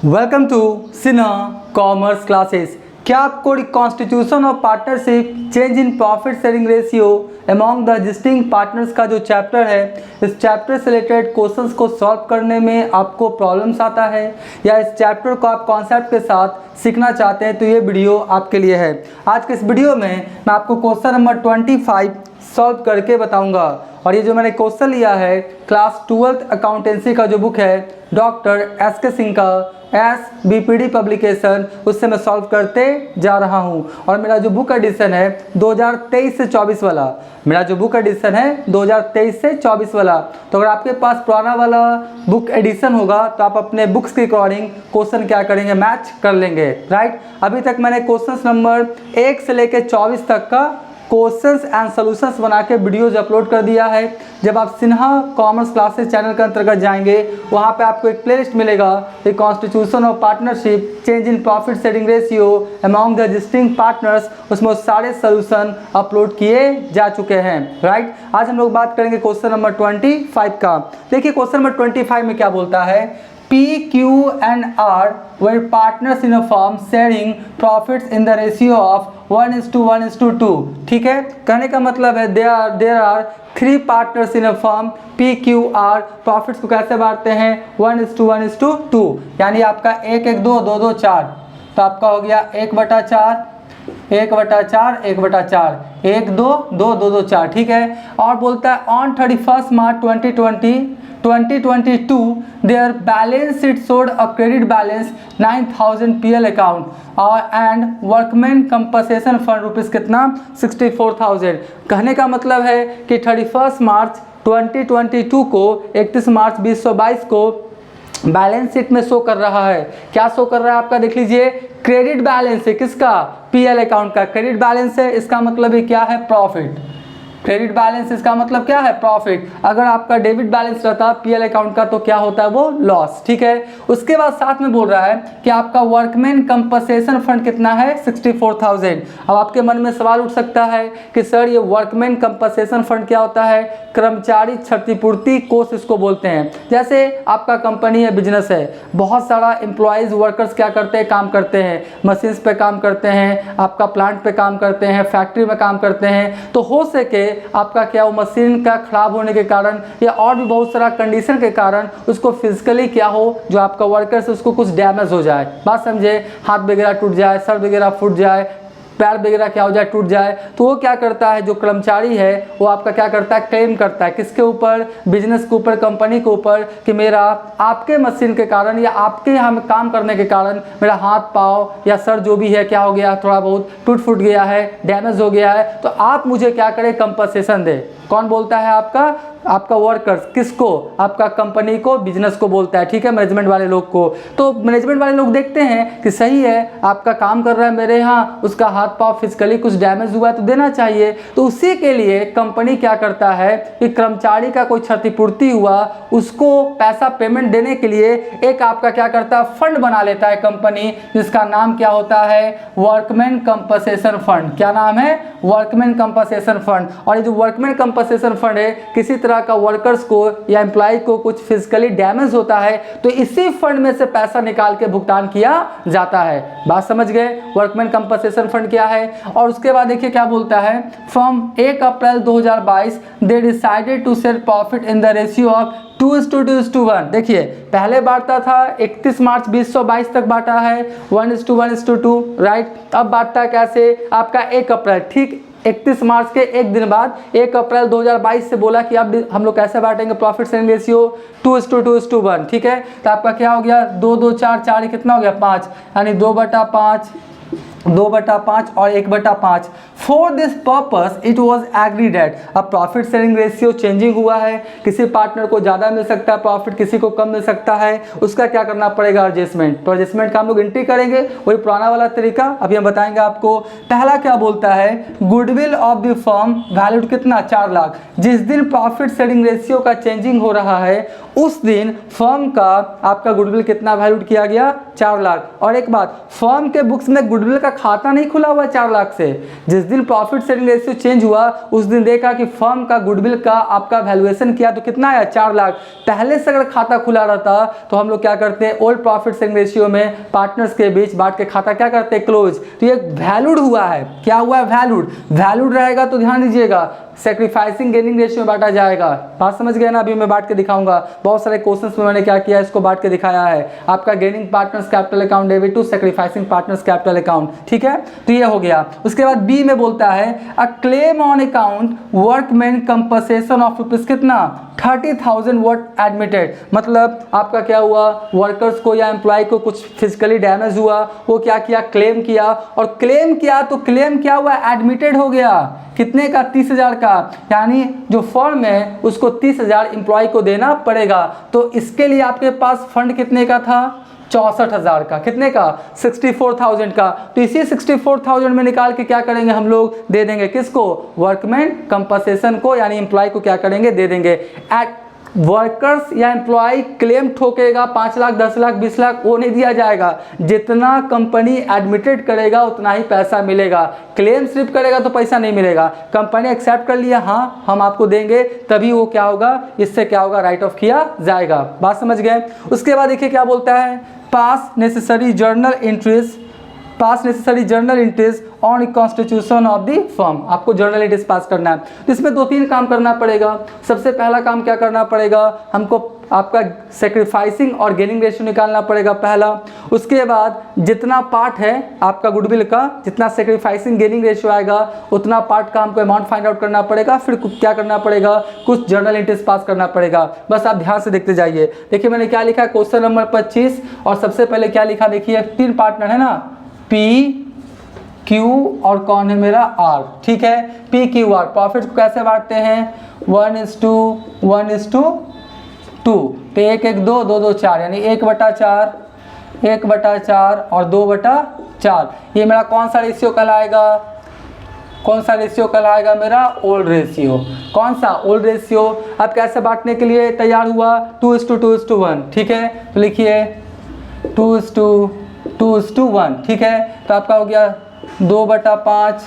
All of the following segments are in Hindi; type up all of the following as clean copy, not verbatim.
Welcome to Sinha commerce classes. क्या आपको constitution of partnership, change in profit sharing ratio among the existing partners का जो चैप्टर है, इस चैप्टर से रिलेटेड क्वेश्चंस को सॉल्व करने में आपको प्रॉब्लम्स आता है या इस चैप्टर को आप कॉन्सेप्ट के साथ सीखना चाहते हैं तो ये वीडियो आपके लिए है। आज के इस वीडियो में मैं आपको क्वेश्चन नंबर 25 सॉल्व करके बताऊंगा और ये जो मैंने क्वेश्चन लिया है क्लास 12th अकाउंटेंसी का जो बुक है डॉक्टर एस.के. सिंह का SBPD पब्लिकेशन, उससे मैं सॉल्व करते जा रहा हूं। और मेरा जो बुक एडिशन है 2023 से 24 वाला, मेरा जो बुक एडिशन है 2023 से 24 वाला। तो अगर आपके पास पुराना वाला बुक एडिशन होगा तो आप अपने बुक्स के अकॉर्डिंग क्वेश्चन क्या करेंगे, मैच कर लेंगे, राइट। अभी तक मैंने क्वेश्चन नंबर 1 से लेकर 24 तक का क्वेश्चंस एंड सॉल्यूशंस बना के वीडियोज अपलोड कर दिया है। जब आप सिन्हा कॉमर्स क्लासेस चैनल के अंतर्गत जाएंगे वहाँ पे आपको एक प्लेलिस्ट मिलेगा, the constitution of partnership, change in profit sharing ratio among the existing partners, उसमें सारे सॉल्यूशन अपलोड किए जा चुके हैं, राइट। आज हम लोग बात करेंगे क्वेश्चन नंबर 25 का। देखिए क्वेश्चन नंबर 25 में क्या बोलता है, P, Q and R were partners in a firm sharing profits in the ratio of 1:1:2। ठीक है, कहने का मतलब है there are 3 partners in a firm, P, Q, R, profits को कैसे बांटते हैं 1:1:2, यानी आपका 1:1:2, 2:2:4, तो आपका हो गया 1/4, 1/4, 1/4, 1:2, 2:2:4, ठीक है। और बोलता है on 31 March 2022 their balance sheet showed a credit balance 9000 PL account और and workman compensation fund rupees कितना 64,000। कहने का मतलब है कि 31 मार्च 2022 को 31 मार्च 2022 को बैलेंस शीट में शो कर रहा है। क्या शो कर रहा है आपका, देख लीजिए, क्रेडिट बैलेंस है किसका, पीएल अकाउंट का क्रेडिट बैलेंस है। इसका मतलब ये क्या है, प्रॉफिट। क्रेडिट बैलेंस इसका मतलब क्या है, प्रॉफिट। अगर आपका डेबिट बैलेंस रहता पीएल अकाउंट का तो क्या होता है, वो लॉस, ठीक है। उसके बाद साथ में बोल रहा है कि आपका वर्कमैन कंपनसेशन फंड कितना है 64,000। अब आपके मन में सवाल उठ सकता है कि सर ये वर्कमैन कंपनसेशन फंड क्या होता है, कर्मचारी क्षतिपूर्ति कोष इसको बोलते हैं। जैसे आपका कंपनी है, बिजनेस है, बहुत सारा एम्प्लॉयज़ वर्कर्स क्या करते हैं, काम करते हैं, मशीन्स पे काम करते हैं, आपका प्लांट पे काम करते हैं, फैक्ट्री में काम करते हैं। तो हो सके आपका क्या वो मशीन का खराब होने के कारण या और भी बहुत सारा कंडीशन के कारण उसको फिजिकली क्या हो, जो आपका वर्कर्स उसको कुछ डैमेज हो जाए, बात समझे, हाथ वगैरह टूट जाए, सर वगैरह फूट जाए, पैर वगैरह क्या हो जाए, टूट जाए, तो वो क्या करता है, जो कर्मचारी है वो आपका क्या करता है, क्लेम करता है किसके ऊपर, बिजनेस के ऊपर, कंपनी के ऊपर, कि मेरा आपके मशीन के कारण या आपके यहाँ में काम करने के कारण मेरा हाथ पाँव या सर जो भी है क्या हो गया, थोड़ा बहुत टूट फूट गया है, डैमेज हो गया है, तो आप मुझे क्या करें, कंपनसेशन दे। कौन बोलता है, आपका वर्कर्स, किसको, आपका कंपनी को, बिजनेस को बोलता है, ठीक है, मैनेजमेंट वाले लोग को। तो मैनेजमेंट वाले लोग देखते हैं कि सही है, आपका काम कर रहा है मेरे यहाँ, उसका हाथ पाँव फिजिकली कुछ डैमेज हुआ है तो देना चाहिए। तो उसी के लिए कंपनी क्या करता है कि कर्मचारी का कोई क्षतिपूर्ति हुआ, उसको पैसा पेमेंट देने के लिए एक आपका क्या करता है, फंड बना लेता है कंपनी, जिसका नाम क्या होता है, वर्कमैन कंपनसेशन फंड। क्या नाम है, वर्कमैन कंपनसेशन फंड। और ये जो वर्कमैन कंपनसेशन फंड है, किसी तरह का वर्कर्स को या एम्प्लॉय को कुछ फिजिकली डैमेज होता है तो इसी फंड में से पैसा निकाल के भुगतान किया जाता है। बात समझ गए, वर्कमैन कंपनसेशन फंड क्या है। और उसके बाद देखिए क्या बोलता है, from 1 April 2022 they decided to share profit in the ratio of 2:2:1। देखिए पहले बांटता था 31 मार्च 2022 तक बांटा है 1:1:2, राइट। अब बांटता है कैसे, आपका 1 अप्रैल, ठीक 31 मार्च के एक दिन बाद 1 अप्रैल 2022 से बोला कि अब हम लोग कैसे बांटेंगे प्रॉफिट शेयरिंग रेशियो 2:2:1, ठीक है। तो आपका क्या हो गया, 2:2:4, 4 कितना हो गया 5, यानी 2/5, 2/5 और 1/5। For this purpose it was agreed at. अब प्रॉफिट शेयरिंग रेशियो चेंजिंग हुआ है, किसी पार्टनर को ज़्यादा मिल सकता है प्रॉफिट, किसी को कम मिल सकता है, उसका क्या करना पड़ेगा, एडजस्टमेंट। तो एडजस्टमेंट का हम लोग एंट्री करेंगे, वही पुराना वाला तरीका अभी हम बताएंगे आपको। पहला क्या बोलता है, goodwill of the firm valued कितना 4 लाख। जिस दिन प्रॉफिट शेयरिंग रेशियो का चेंजिंग हो रहा है उस दिन फर्म का आपका गुडविल कितना वैल्यूड किया गया, 4 लाख। और एक बात, फर्म के बुक्स में गुडविल का खाता नहीं खुला हुआ 4 लाख से। जिस दिन प्रॉफिट शेयरिंग रेशियो चेंज हुआ उस दिन देखा कि फर्म का गुडविल का आपका वैल्यूएशन किया तो कितना आया 4 लाख। पहले से अगर खाता खुला रहता तो हम लोग क्या करते हैं, ओल्ड प्रॉफिट शेयरिंग रेशियो में पार्टनर्स के बीच बांट के खाता क्या करते हैं, क्लोज। तो ये वैल्यूड हुआ है, क्या हुआ है, वैल्यूड। वैल्यूड रहेगा तो ध्यान दीजिएगा सैक्रिफाइसिंग गेनिंग रेशियो में बांटा जाएगा। बात समझ गए ना, अभी मैं बांट के दिखाऊंगा। बहुत सारे क्वेश्चंस में मैंने क्या किया, इसको बांट के दिखाया है। आपका gaining partners capital account debit to sacrificing partners capital account, ठीक है। तो ये हो गया। उसके बाद बी में बोलता है a claim on account workman compensation of rupees कितना 30,000 वर्थ एडमिटेड। मतलब आपका क्या हुआ, वर्कर्स को या एम्प्लॉय को कुछ फिजिकली डैमेज हुआ, वो क्या किया, क्लेम किया। और क्लेम किया तो क्लेम क्या हुआ, एडमिटेड हो गया। कितने का, 30,000 का। यानी जो फर्म है उसको 30,000 एम्प्लॉय को देना पड़ेगा। तो इसके लिए आपके पास फंड कितने का था, 64,000 का। कितने का, 64,000 का। तो इसी 64,000 में निकाल के क्या करेंगे हम लोग, दे देंगे किसको, वर्कमैन कंपनसेशन को, यानी एम्प्लॉय को क्या करेंगे, दे देंगे। एट वर्कर्स या एम्प्लॉय क्लेम ठोकेगा 5 लाख 10 लाख 20 लाख, वो नहीं दिया जाएगा। जितना कंपनी एडमिटेड करेगा उतना ही पैसा मिलेगा। क्लेम सिर्फ करेगा तो पैसा नहीं मिलेगा। कंपनी एक्सेप्ट कर लिया, हाँ हम आपको देंगे, तभी वो क्या होगा, इससे क्या होगा, राइट ऑफ किया जाएगा। बात समझ गए। उसके बाद देखिए क्या बोलता है, पास necessary journal entries, pass necessary journal entries on constitution of the firm. आपको जर्नल एंट्रीज पास करना है। तो इसमें 2-3 काम करना पड़ेगा। सबसे पहला काम क्या करना पड़ेगा, हमको आपका सैक्रिफाइसिंग और गेनिंग रेशियो निकालना पड़ेगा पहला। उसके बाद जितना पार्ट है आपका गुडविल का, जितना सैक्रिफाइसिंग गेनिंग रेशियो आएगा उतना पार्ट का हमको अमाउंट फाइंड आउट करना पड़ेगा। फिर क्या करना पड़ेगा, कुछ जर्नल एंट्रीज पास करना पड़ेगा। बस आप ध्यान से देखते जाइए। देखिए मैंने क्या लिखा है, क्वेश्चन नंबर 25, और सबसे पहले क्या लिखा, देखिए 3 पार्टनर है ना, P, Q और कौन है मेरा R, ठीक है। P Q R प्रॉफिट को कैसे बांटते हैं, 1:1:2। तो 1:1:2, 2:2:4, यानी 1/4, 1/4 और 2/4। ये मेरा कौन सा रेशियो कहलाएगा, कौन सा रेशियो कहलाएगा, मेरा ओल्ड रेशियो। कौन सा, ओल्ड रेशियो। अब कैसे बांटने के लिए तैयार हुआ, 2:2:1, ठीक है। तो लिखिए 2:2:1, ठीक है। तो आपका हो गया 2/5,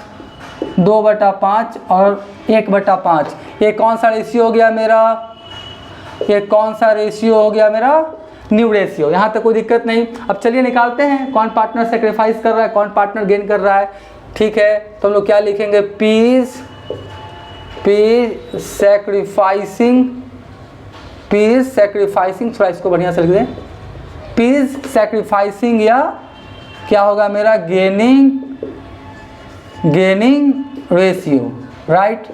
2/5 और 1/5। ये कौन सा रेशियो हो गया मेरा, ये कौन सा रेशियो हो गया मेरा, न्यू रेशियो। यहाँ तक कोई दिक्कत नहीं। अब चलिए निकालते हैं कौन पार्टनर सेक्रीफाइस कर रहा है, कौन पार्टनर गेन कर रहा है, ठीक है। तो हम लोग क्या लिखेंगे, पी सैक्रिफाइसिंग, थोड़ा इसको बढ़िया से लिख दें, पी सैक्रिफाइसिंग, या क्या होगा मेरा, गेनिंग रेशियो, राइट।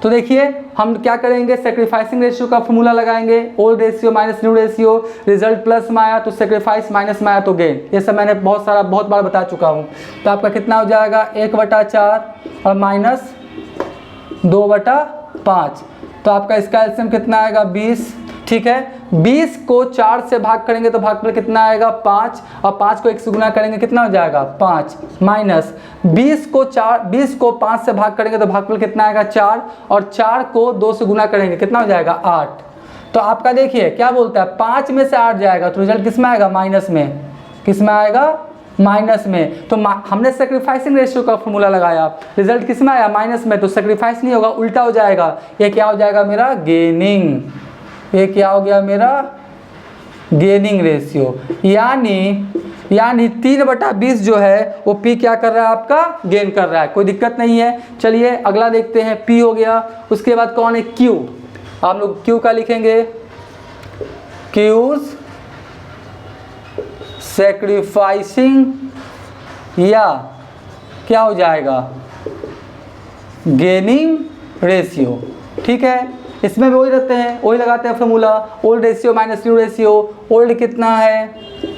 तो देखिए हम क्या करेंगे, सैक्रिफाइसिंग रेशियो का फॉर्मूला लगाएंगे, old ratio minus new ratio, result plus में आया तो सैक्रिफाइस, माइनस में आया तो गेन। ये सब मैंने बहुत बार बता चुका हूँ। तो आपका कितना हो जाएगा, 1/4 और माइनस 2/5। तो आपका इसका एलसीएम कितना आएगा, 20, ठीक है। 20 को 4 से भाग करेंगे तो भागफल कितना आएगा, 5, और 5 को 1 से गुना करेंगे कितना हो जाएगा, 5, माइनस 20 को 5 से भाग करेंगे तो भागफल कितना आएगा, 4, और 4 को 2 से गुना करेंगे कितना हो जाएगा, 8। तो आपका देखिए क्या बोलता है, 5 में से 8 जाएगा तो रिजल्ट किस में आएगा, माइनस में। किस में आएगा, माइनस में। तो हमने सैक्रिफाइसिंग रेशियो का फॉर्मूला लगाया, रिजल्ट किस में आया, माइनस में। तो सैक्रिफाइस नहीं होगा, उल्टा हो जाएगा। ये क्या हो जाएगा मेरा, गेनिंग। ये क्या हो गया मेरा, गेनिंग रेशियो। यानी 3/20 जो है वो P क्या कर रहा है, आपका गेन कर रहा है। कोई दिक्कत नहीं है। चलिए अगला देखते हैं, P हो गया। उसके बाद कौन है, Q। आप लोग Q का लिखेंगे, Q's सैक्रिफाइसिंग, या क्या हो जाएगा, गेनिंग रेशियो, ठीक है। इसमें भी वही रहते हैं, वही लगाते हैं formula, old ratio minus new ratio. Old कितना है,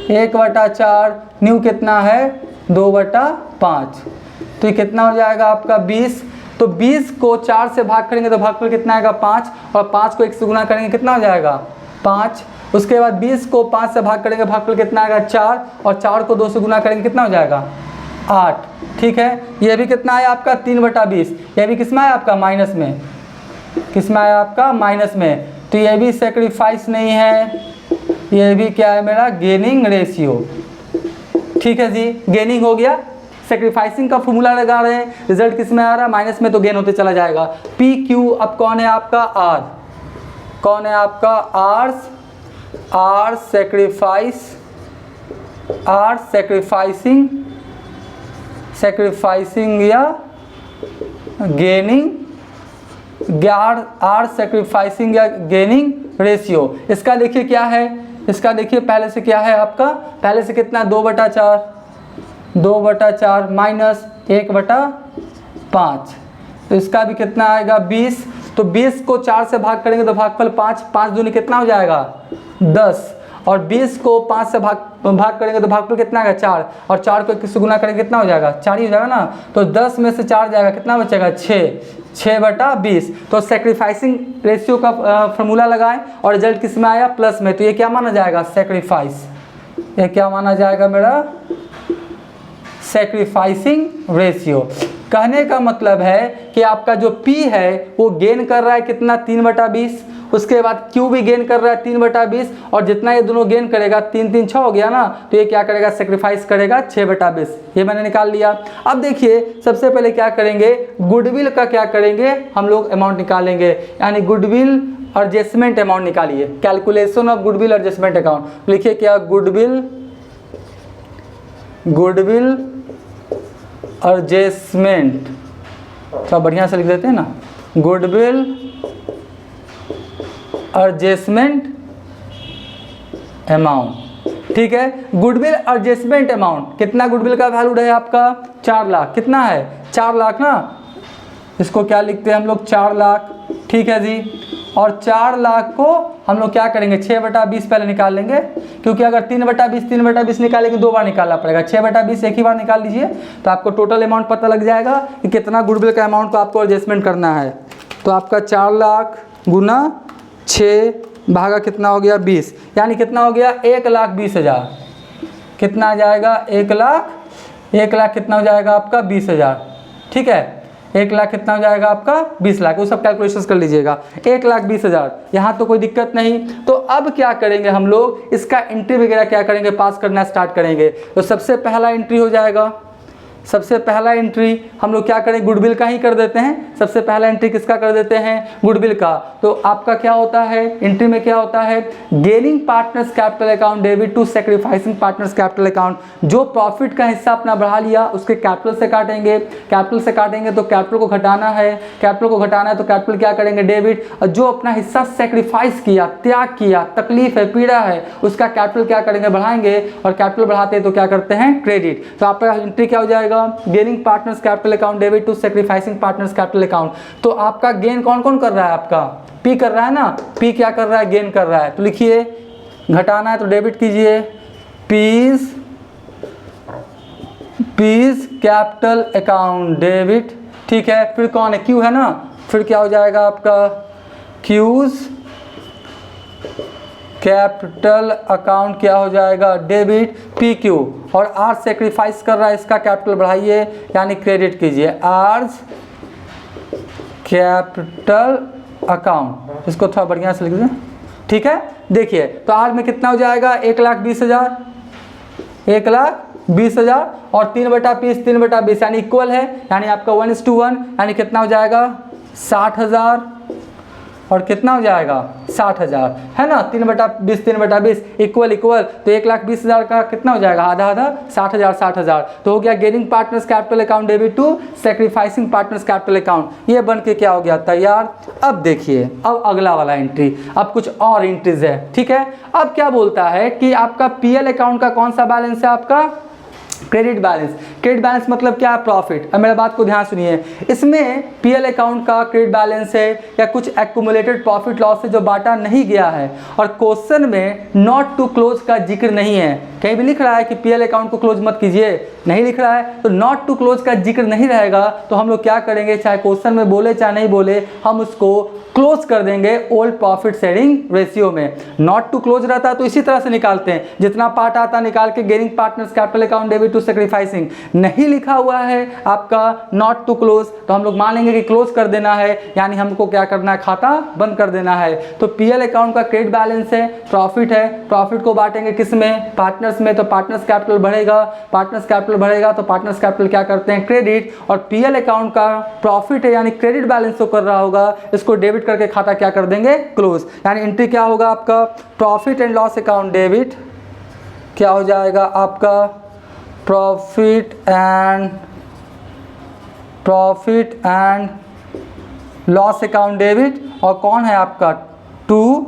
1/4, न्यू कितना है, 2/5। तो ये कितना हो जाएगा आपका, 20। तो 20 को 4 से भाग करेंगे तो भागफल कितना आएगा, 5, और 5 को 1 से गुना करेंगे कितना हो जाएगा, 5। उसके बाद 20 को 5 से भाग करेंगे, भागफल कितना आएगा, 4, और 4 को 2 से गुना करेंगे कितना हो जाएगा, 8, ठीक है। ये भी कितना है आपका, 3/20। ये भी किस में है आपका, माइनस में। किस में आया आपका, माइनस में। तो ये भी सैक्रिफाइस नहीं है, ये भी क्या है मेरा, गेनिंग रेशियो, ठीक है जी। गेनिंग हो गया, सेक्रीफाइसिंग का फॉर्मूला लगा रहे हैं, रिजल्ट किस में आ रहा है, माइनस में, तो गेन होते चला जाएगा। पी क्यू, अब कौन है आपका आर, कौन है आपका आर सेक्रीफाइसिंग या गेनिंग, आर सेक्रीफाइसिंग या गेनिंग रेशियो। इसका देखिए क्या है, इसका देखिए पहले से क्या है आपका, पहले से कितना 2/4 माइनस 1/5, तो इसका भी कितना आएगा 20। तो 20 को 4 से भाग करेंगे तो भागफल 5, 5 दूनी कितना हो जाएगा 10, और 20 को 5 से भाग करेंगे तो भागफल कितना आएगा 4, और 4 को 21 से गुना करेंगे कितना हो जाएगा 4 ही हो जाएगा ना। तो 10 में से 4 जाएगा, कितना बचेगा 6/20। तो सेक्रीफाइसिंग रेशियो का फॉर्मूला लगाएं और रिजल्ट किस में आया प्लस में, तो ये क्या माना जाएगा सेक्रीफाइस, ये क्या माना जाएगा मेरा सेक्रीफाइसिंग रेशियो। कहने का मतलब है कि आपका जो P है वो गेन कर रहा है कितना 3/20, उसके बाद Q भी गेन कर रहा है 3/20, और जितना ये दोनों गेन करेगा 3 3 6 हो गया ना, तो ये क्या करेगा सेक्रीफाइस करेगा 6/20। ये मैंने निकाल लिया। अब देखिए सबसे पहले क्या करेंगे, गुडविल का क्या करेंगे हम लोग अमाउंट निकालेंगे, यानी गुडविल एडजस्टमेंट अमाउंट निकालिए, calculation of goodwill adjustment account. लिखिए क्या गुडविल एडजस्टमेंट, थोड़ा बढ़िया से लिख देते हैं ना, गुडविल एडजस्टमेंट अमाउंट। ठीक है, गुडविल एडजस्टमेंट अमाउंट कितना, गुडविल का वैल्यू है आपका 4 लाख, कितना है 4 लाख ना, इसको क्या लिखते हैं हम लोग 4 लाख। ठीक है जी, और 4 लाख को हम लोग क्या करेंगे 6/20 पहले निकाल लेंगे, क्योंकि अगर 3/20 निकालेंगे 2 बार निकालना पड़ेगा, 6/20 एक ही बार निकाल लीजिए तो आपको टोटल अमाउंट पता लग जाएगा कि कितना गुडविल का अमाउंट को आपको एडजस्टमेंट करना है। तो आपका 4 लाख गुना 6 भागा कितना हो गया 20, यानी कितना हो गया 1,20,000, कितना आ जाएगा 1 लाख कितना हो जाएगा आपका 20,000। ठीक है, 1 लाख कितना हो जाएगा आपका 20 लाख, वो सब कैलकुलेशंस कर लीजिएगा। 1,20,000, यहाँ तो कोई दिक्कत नहीं। तो अब क्या करेंगे हम लोग, इसका एंट्री वगैरह क्या करेंगे, पास करना स्टार्ट करेंगे। तो सबसे पहला एंट्री हो जाएगा, सबसे पहला एंट्री हम लोग क्या करें गुडविल का ही कर देते हैं। सबसे पहला एंट्री किसका कर देते हैं गुडविल का। तो आपका क्या होता है एंट्री में, क्या होता है gaining partners capital account debit to sacrificing partners capital account. जो प्रॉफिट का हिस्सा अपना बढ़ा लिया उसके कैपिटल से काटेंगे, कैपिटल से काटेंगे तो कैपिटल को घटाना है, कैपिटल को घटाना है तो कैपिटल क्या करेंगे डेबिट, और जो अपना हिस्सा सेक्रीफाइस किया, त्याग किया, तकलीफ है, पीड़ा है, उसका कैपिटल क्या करेंगे बढ़ाएंगे, और कैपिटल बढ़ाते हैं तो क्या करते हैं क्रेडिट। तो आपका एंट्री क्या हो जाएगा gaining partners capital account debit to sacrificing partners capital account. तो आपका गेन कौन कौन कर रहा है, आपका पी कर रहा है ना, पी क्या कर रहा है गेन कर रहा है। तो लिखिए घटाना है तो डेबिट कीजिए पीस कैपिटल अकाउंट डेबिट। ठीक है, फिर कौन है क्यू है ना, फिर क्या हो जाएगा आपका क्यूज कैपिटल अकाउंट क्या हो जाएगा डेबिट पी क्यू, और आर सेक्रीफाइस कर रहा है इसका कैपिटल बढ़ाइए यानी क्रेडिट कीजिए आर्स कैपिटल अकाउंट। इसको थोड़ा बढ़िया से लिख दें। ठीक है, देखिए तो आर में कितना हो जाएगा 1,20,000, 1,20,000 और 3/20 यानी इक्वल है, यानी आपका 1:1 यानी कितना हो जाएगा 60,000 और कितना हो जाएगा 60,000 है ना, 3/20 इक्वल तो 1,20,000 का कितना हो जाएगा आधा आधा 60,000 तो हो गया gaining partners capital account debit to sacrificing partners capital account. ये बन के क्या हो गया तैयार। अब देखिए अब अगला वाला एंट्री, अब कुछ और एंट्रीज है। ठीक है, अब क्या बोलता है कि आपका पीएल अकाउंट का कौन सा बैलेंस है, आपका क्रेडिट बैलेंस। क्रेडिट बैलेंस मतलब क्या है प्रॉफिट। अब मेरा बात को ध्यान सुनिए, इसमें पीएल अकाउंट का क्रेडिट बैलेंस है या कुछ एक्यूमुलेटेड प्रॉफिट लॉस है जो बांटा नहीं गया है, और क्वेश्चन में नॉट टू क्लोज का जिक्र नहीं है। कहीं भी लिख रहा है कि पीएल अकाउंट को क्लोज मत कीजिए, नहीं लिख रहा है तो नॉट टू क्लोज का जिक्र नहीं रहेगा, तो हम लोग क्या करेंगे चाहे क्वेश्चन में बोले चाहे नहीं बोले हम उसको क्लोज कर देंगे ओल्ड प्रॉफिट शेयरिंग रेशियो में। नॉट टू क्लोज रहता है तो इसी तरह से निकालते हैं, जितना पार्ट आता निकाल के gaining partners capital account debit to sacrificing, नहीं लिखा हुआ है आपका नॉट टू क्लोज, तो हम लोग मान लेंगे कि क्लोज कर देना है, यानी हमको क्या करना है, खाता बंद कर देना है। तो पीएल अकाउंट का क्रेडिट बैलेंस है, प्रॉफिट है, प्रॉफिट को बांटेंगे किस में, पार्टनर्स में, तो पार्टनर्स कैपिटल बढ़ेगा, पार्टनर्स कैपिटल बढ़ेगा तो पार्टनर्स कैपिटल क्या करते हैं, क्रेडिट। और पीएल अकाउंट का प्रॉफिट है यानी क्रेडिट बैलेंस तो कर रहा होगा, इसको डेबिट करके खाता क्या कर देंगे, क्लोज। यानी एंट्री क्या होगा आपका, profit and loss account debit, क्या हो जाएगा आपका, profit and loss account debit. और कौन है आपका, टू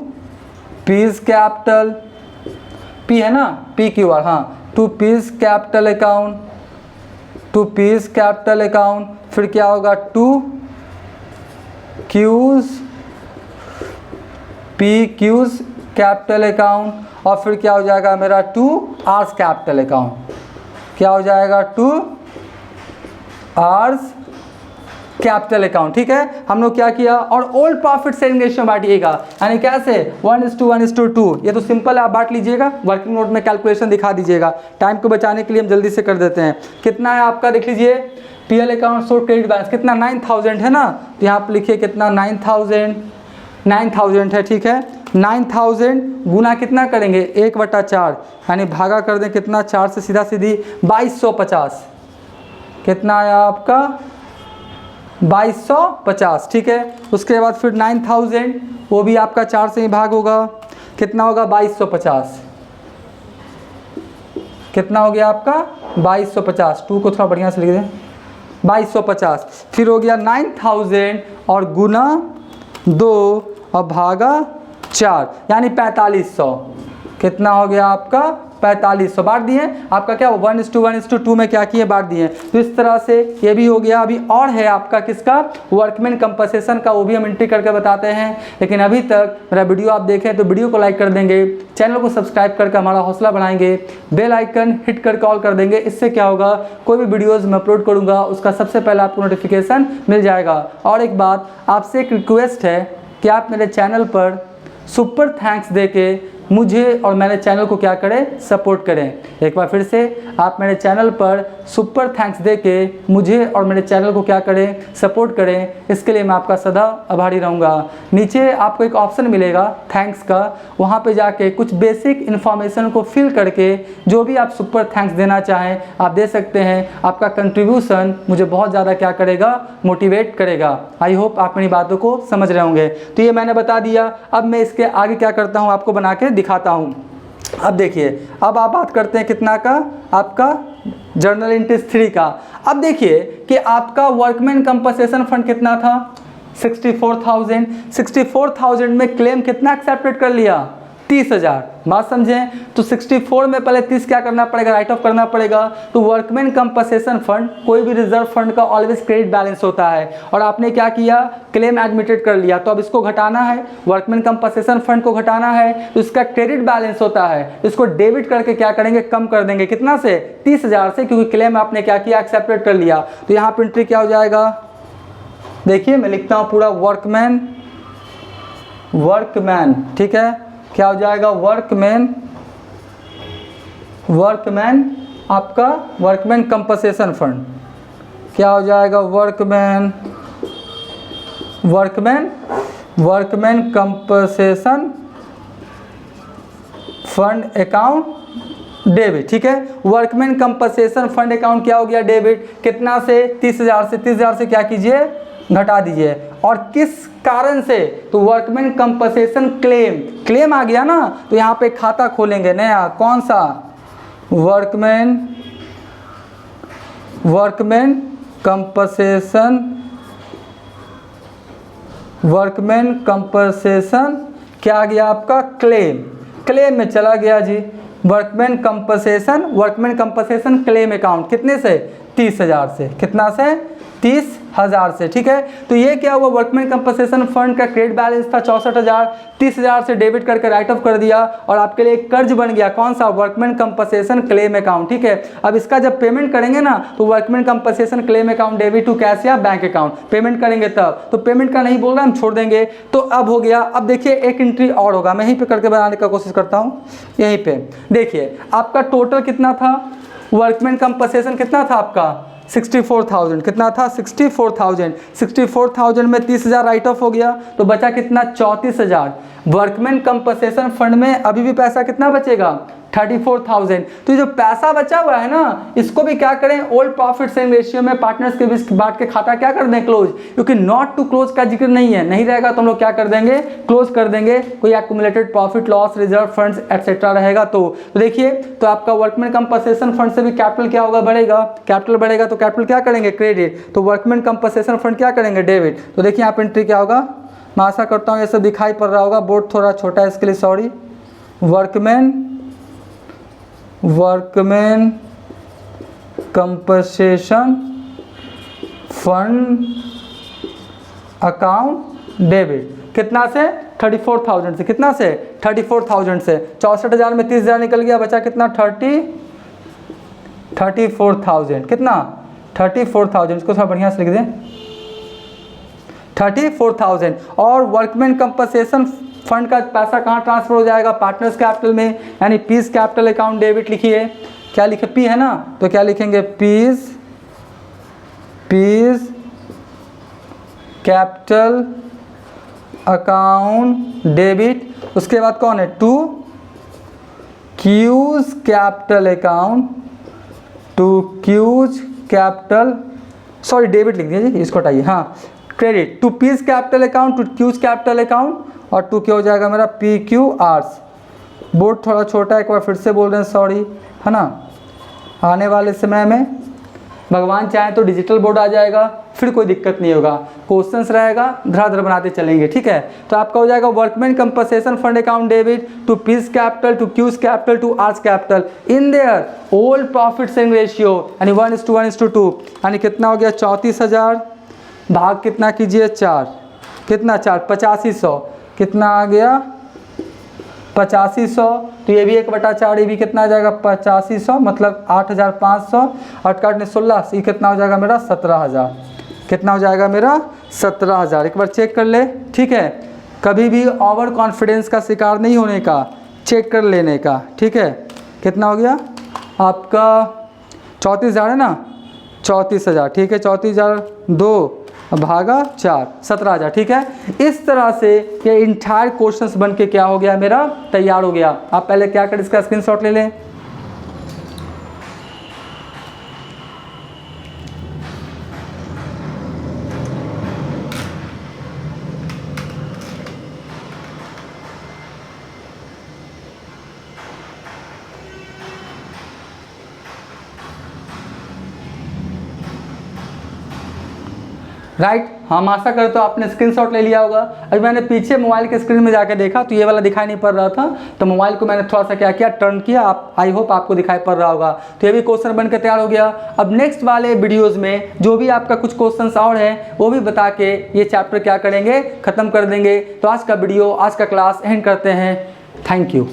पीस कैपिटल, पी है ना, पी क्यू आर, हाँ, to P's capital account, to P's capital account. फिर क्या होगा, to Q's, P Q's capital account. और फिर क्या हो जाएगा मेरा, टू आर्स कैपिटल अकाउंट, क्या हो जाएगा, टू आर्स कैपिटल अकाउंट। ठीक है, हम लोग क्या किया, और ओल्ड प्रॉफिट शेयरिंग रेशियो बांटिएगा, यानी कैसे 1:1:2। ये तो सिंपल है, आप बांट लीजिएगा, वर्किंग नोट में कैलकुलेशन दिखा दीजिएगा। टाइम को बचाने के लिए हम जल्दी से कर देते हैं। कितना है आपका, देख लीजिए, PL account show credit balance कितना, 9000 है ना, तो यहाँ पर लिखिए कितना, 9000 है। ठीक है, 9000 गुना कितना करेंगे, 1/4, यानी भागा कर दें कितना, 4 से सीधा सीधी 2250, कितना आया आपका, 2250। ठीक है, उसके बाद फिर 9000 वो भी आपका 4 से ही भाग होगा, कितना होगा, 2250, कितना हो गया आपका, 2250। 2 को थोड़ा बढ़िया से लिख दें, 2250। फिर हो गया 9000 और गुना 2 और भागा 4, यानी 4500, कितना हो गया आपका, 4500। बांट दिए आपका क्या, 1:1:2 में क्या किए, बांट दिए। तो इस तरह से ये भी हो गया। अभी और है आपका किसका, वर्कमैन कंपनसेशन का, वो भी हम एंट्री करके बताते हैं। लेकिन अभी तक मेरा वीडियो आप देखें तो वीडियो को लाइक कर देंगे, चैनल को सब्सक्राइब करके हमारा हौसला बढ़ाएंगे, बेल आइकन हिट करके ऑल कर देंगे। इससे क्या होगा, कोई भी वीडियोज़ मैं अपलोड करूँगा उसका सबसे पहले आपको नोटिफिकेशन मिल जाएगा। और एक बात, आपसे एक रिक्वेस्ट है कि आप मेरे चैनल पर सुपर थैंक्स देके मुझे और मेरे चैनल को क्या करें, सपोर्ट करें। एक बार फिर से, आप मेरे चैनल पर सुपर थैंक्स देके मुझे और मेरे चैनल को क्या करें, सपोर्ट करें। इसके लिए मैं आपका सदा आभारी रहूँगा। नीचे आपको एक ऑप्शन मिलेगा थैंक्स का, वहाँ पे जाके कुछ बेसिक इन्फॉर्मेशन को फिल करके जो भी आप सुपर थैंक्स देना चाहें आप दे सकते हैं। आपका कंट्रीब्यूशन मुझे बहुत ज़्यादा क्या करेगा, मोटिवेट करेगा। आई होप आप मेरी बातों को समझ रहे होंगे। तो ये मैंने बता दिया, अब मैं इसके आगे क्या करता हूँ, आपको बना के दिखाता हूँ। अब देखिए, अब आप बात करते हैं कितना का, आपका जर्नल एंट्रीज 3 का। अब देखिए कि आपका वर्कमैन कंपनसेशन फंड कितना था, 64,000। 64,000 में क्लेम कितना एक्सेप्टेड कर लिया, 30,000। बात समझें, तो 64 में पहले 30 क्या करना पड़ेगा, राइट ऑफ करना पड़ेगा। तो वर्कमैन कंपनसेशन फंड, कोई भी रिजर्व फंड का ऑलवेज क्रेडिट बैलेंस होता है। और आपने क्या किया, क्लेम एडमिटेड कर लिया, तो अब इसको घटाना है, वर्कमैन कंपनसेशन फंड को घटाना है, तो इसका क्रेडिट बैलेंस होता है, इसको डेबिट करके क्या करेंगे, कम कर देंगे, कितना से, 30,000 से, क्योंकि क्लेम आपने क्या किया, एक्सेप्टेड कर लिया। तो यहाँ पर एंट्री क्या हो जाएगा, देखिए मैं लिखता हूँ पूरा, वर्कमैन, ठीक है, क्या हो जाएगा, वर्कमैन आपका वर्कमैन कंपनसेशन फंड, क्या हो जाएगा, workman compensation fund account debit. ठीक है, वर्कमैन कंपनसेशन फंड अकाउंट क्या हो गया, डेबिट, कितना से, 30,000 से। 30,000 से क्या कीजिए, घटा दीजिए। और किस कारण से, तो वर्कमैन कंपनसेशन क्लेम आ गया ना, तो यहाँ पे खाता खोलेंगे नया, कौन सा, वर्कमैन कंपनसेशन क्या आ गया आपका, क्लेम में चला गया जी। वर्कमैन कंपनसेशन क्लेम अकाउंट कितने से, 30,000 से, कितना से, 30,000 से, ठीक है। तो ये क्या हुआ, वर्कमैन कंपनसेशन फंड का क्रेडिट बैलेंस था 64,000, 30,000 से डेबिट करके राइट ऑफ कर दिया और आपके लिए एक कर्ज बन गया, कौन सा, वर्कमैन कंपनसेशन क्लेम अकाउंट, ठीक है। अब इसका जब पेमेंट करेंगे ना तो workman compensation claim account debit to cash या बैंक अकाउंट, पेमेंट करेंगे तब, तो पेमेंट का नहीं बोल रहा, हम छोड़ देंगे। तो अब हो गया। अब देखिए एक एंट्री और होगा, मैं यहीं पे करके बनाने का कोशिश करता हूँ। यहीं पे देखिए आपका टोटल कितना था, वर्कमैन कंपनसेशन कितना था आपका 64,000, कितना था 64,000, 64,000 में 30,000 राइट ऑफ हो गया तो बचा कितना 34,000। वर्कमैन कंपनसेशन फंड में अभी भी पैसा कितना बचेगा 34,000। तो ये जो पैसा बचा हुआ है ना, इसको भी क्या करें, ओल्ड प्रॉफिट शेयरिंग रेशियो में पार्टनर्स के बीच बांट के खाता क्या कर दें, क्लोज, क्योंकि नॉट टू क्लोज का जिक्र नहीं है, नहीं रहेगा तो हम लोग क्या कर देंगे, क्लोज कर देंगे। कोई accumulated profit loss reserve funds etcetera रहेगा तो देखिए, तो आपका वर्कमैन कंपनसेशन फंड से भी कैपिटल क्या होगा, बढ़ेगा, कैपिटल बढ़ेगा तो कैपिटल क्या करेंगे, क्रेडिट, तो वर्कमैन कंपनसेशन फंड क्या करेंगे, डेबिट। तो देखिए यहाँ पे एंट्री क्या होगा, मैं आशा करता हूँ ये सब दिखाई पड़ रहा होगा, बोर्ड थोड़ा छोटा है इसके लिए sorry. Workman compensation fund account debit कितना से 34,000 से, कितना से 34,000 से, 64,000 में 30,000 निकल गया, बचा कितना 34,000, कितना 34,000, इसको थोड़ा बढ़िया से लिख दें 34,000। और वर्कमैन कंपनसेशन फंड का पैसा कहाँ ट्रांसफर हो जाएगा, पार्टनर्स कैपिटल में, यानी पीस कैपिटल अकाउंट डेबिट लिखिए, क्या लिखे, पी है ना, तो क्या लिखेंगे, पीस कैपिटल अकाउंट डेबिट। उसके बाद कौन है, to Q's capital account, to Q's capital, sorry debit लिख दीजिए, इसको हटाइए, हाँ credit, to P's capital account, to Q's capital account, और टू क्या हो जाएगा मेरा पी क्यू आर्स। बोर्ड थोड़ा छोटा है, एक बार फिर से बोल रहे हैं सॉरी, है ना। आने वाले समय में भगवान चाहे तो डिजिटल बोर्ड आ जाएगा, फिर कोई दिक्कत नहीं होगा, क्वेश्चंस रहेगा, धड़ाधड़ बनाते चलेंगे, ठीक है। तो आपका हो जाएगा workman compensation fund account debit to P's capital, to Q's capital, to R's capital in their old profit sharing ratio, यानी 1:1:2, यानी कितना हो गया 34,000 भाग कितना कीजिए 4, कितना 4 8500, कितना आ गया 8500, तो ये भी 1/4, ये भी कितना आ जाएगा 8500, मतलब 8,500, 8 ने 16, ये कितना हो जाएगा मेरा 17,000, कितना हो जाएगा मेरा 17,000। एक बार चेक कर ले, ठीक है, कभी भी ओवर कॉन्फिडेंस का शिकार नहीं होने का, चेक कर लेने का, ठीक है। कितना हो गया आपका 34,000 है ना, 34,000, ठीक है, 34,002 भागा 4, 17,000, ठीक है। इस तरह से ये इंटायर क्वेश्चंस बन के क्या हो गया मेरा, तैयार हो गया। आप पहले क्या करें, इसका स्क्रीनशॉट ले लें। राइट, हम आशा करते हो आपने स्क्रीनशॉट ले लिया होगा। अभी मैंने पीछे मोबाइल के स्क्रीन में जाकर देखा तो ये वाला दिखाई नहीं पड़ रहा था, तो मोबाइल को मैंने थोड़ा सा क्या किया, टर्न किया, आप आई होप आपको दिखाई पड़ रहा होगा। तो ये भी क्वेश्चन बनकर तैयार हो गया। अब नेक्स्ट वाले वीडियोज़ में जो भी आपका कुछ क्वेश्चन और हैं वो भी बता के ये चैप्टर क्या करेंगे, ख़त्म कर देंगे। तो आज का वीडियो, आज का क्लास एंड करते हैं। Thank you.